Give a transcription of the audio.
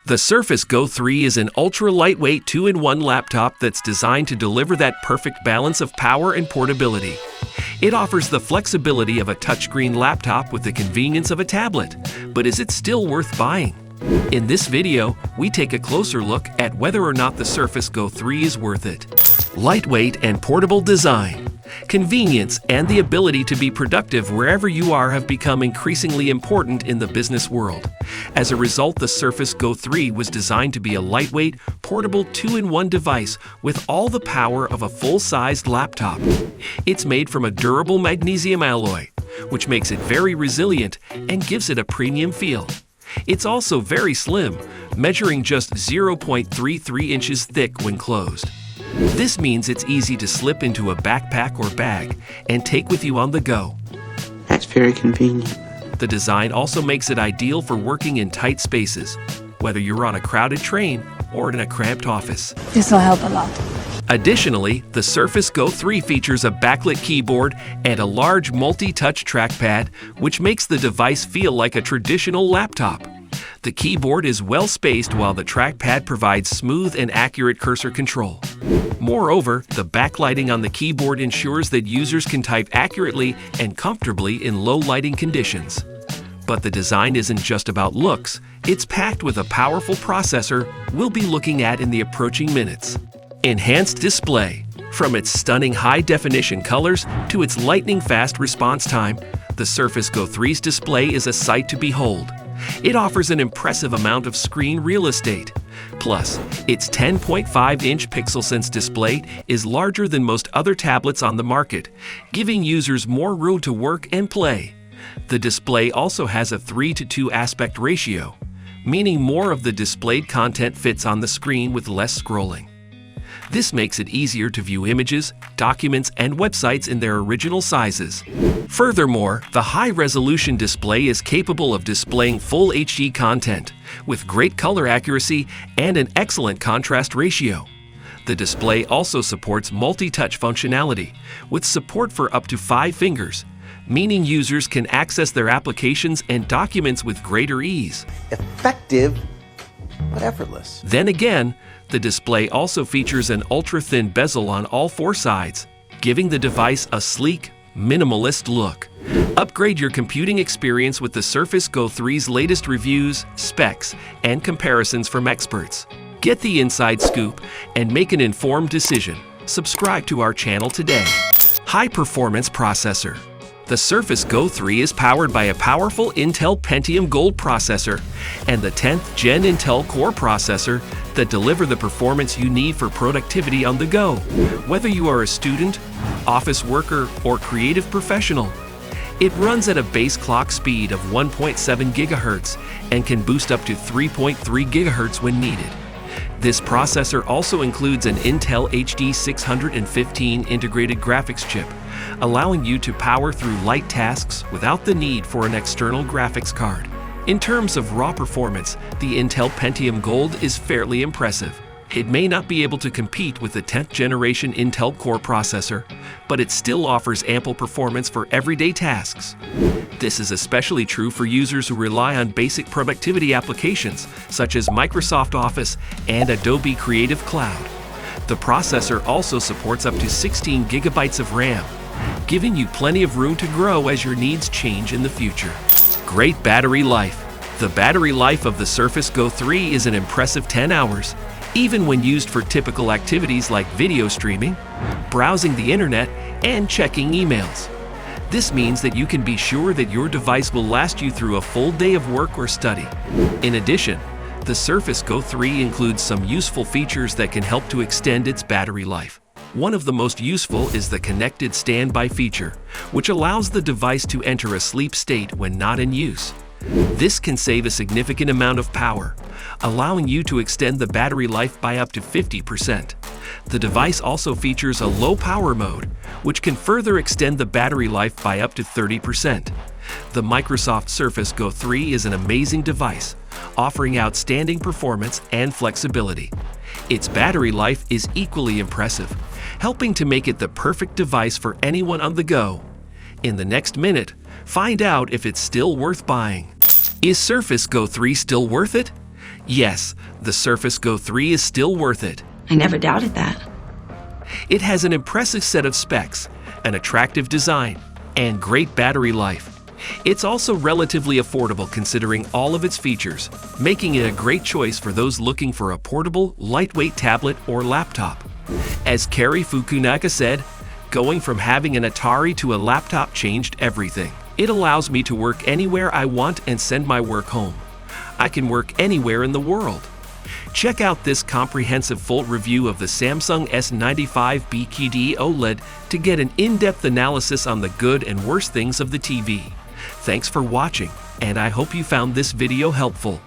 The Surface Go 3 is an ultra-lightweight 2-in-1 laptop that's designed to deliver that perfect balance of power and portability. It offers the flexibility of a touchscreen laptop with the convenience of a tablet, but is it still worth buying? In this video, we take a closer look at whether or not the Surface Go 3 is worth it. Lightweight and portable design. Convenience and the ability to be productive wherever you are have become increasingly important in the business world. As a result, the Surface Go 3 was designed to be a lightweight, portable 2-in-1 device with all the power of a full-sized laptop. It's made from a durable magnesium alloy, which makes it very resilient and gives it a premium feel. It's also very slim, measuring just 0.33 inches thick when closed. This means it's easy to slip into a backpack or bag and take with you on the go. That's very convenient. The design also makes it ideal for working in tight spaces, whether you're on a crowded train or in a cramped office. This will help a lot. Additionally, the Surface Go 3 features a backlit keyboard and a large multi-touch trackpad, which makes the device feel like a traditional laptop. The keyboard is well spaced while the trackpad provides smooth and accurate cursor control. Moreover, the backlighting on the keyboard ensures that users can type accurately and comfortably in low lighting conditions. But the design isn't just about looks, it's packed with a powerful processor we'll be looking at in the approaching minutes. Enhanced display. From its stunning high-definition colors to its lightning-fast response time, the Surface Go 3's display is a sight to behold. It offers an impressive amount of screen real estate. Plus, its 10.5-inch PixelSense display is larger than most other tablets on the market, giving users more room to work and play. The display also has a 3:2 aspect ratio, meaning more of the displayed content fits on the screen with less scrolling. This makes it easier to view images, documents, and websites in their original sizes. Furthermore, the high-resolution display is capable of displaying full HD content, with great color accuracy and an excellent contrast ratio. The display also supports multi-touch functionality, with support for up to 5 fingers, meaning users can access their applications and documents with greater ease. Effective, but effortless. Then again, the display also features an ultra-thin bezel on all 4 sides, giving the device a sleek, minimalist look. Upgrade your computing experience with the Surface Go 3's latest reviews, specs, and comparisons from experts. Get the inside scoop and make an informed decision. Subscribe to our channel today. High-performance processor. The Surface Go 3 is powered by a powerful Intel Pentium Gold processor and the 10th Gen Intel Core processor that deliver the performance you need for productivity on the go, whether you are a student, office worker, or creative professional. It runs at a base clock speed of 1.7 GHz and can boost up to 3.3 GHz when needed. This processor also includes an Intel HD 615 integrated graphics chip, allowing you to power through light tasks without the need for an external graphics card. In terms of raw performance, the Intel Pentium Gold is fairly impressive. It may not be able to compete with the 10th generation Intel Core processor, but it still offers ample performance for everyday tasks. This is especially true for users who rely on basic productivity applications such as Microsoft Office and Adobe Creative Cloud. The processor also supports up to 16 GB of RAM, giving you plenty of room to grow as your needs change in the future. Great battery life. The battery life of the Surface Go 3 is an impressive 10 hours, even when used for typical activities like video streaming, browsing the internet, and checking emails. This means that you can be sure that your device will last you through a full day of work or study. In addition, the Surface Go 3 includes some useful features that can help to extend its battery life. One of the most useful is the connected standby feature, which allows the device to enter a sleep state when not in use. This can save a significant amount of power, allowing you to extend the battery life by up to 50%. The device also features a low power mode, which can further extend the battery life by up to 30%. The Microsoft Surface Go 3 is an amazing device, offering outstanding performance and flexibility. Its battery life is equally impressive, helping to make it the perfect device for anyone on the go. In the next minute, find out if it's still worth buying. Is Surface Go 3 still worth it? Yes, the Surface Go 3 is still worth it. I never doubted that. It has an impressive set of specs, an attractive design, and great battery life. It's also relatively affordable considering all of its features, making it a great choice for those looking for a portable, lightweight tablet or laptop. As Kari Fukunaga said, going from having an Atari to a laptop changed everything. It allows me to work anywhere I want and send my work home. I can work anywhere in the world. Check out this comprehensive full review of the Samsung S95 BQD OLED to get an in-depth analysis on the good and worst things of the TV. Thanks for watching, and I hope you found this video helpful.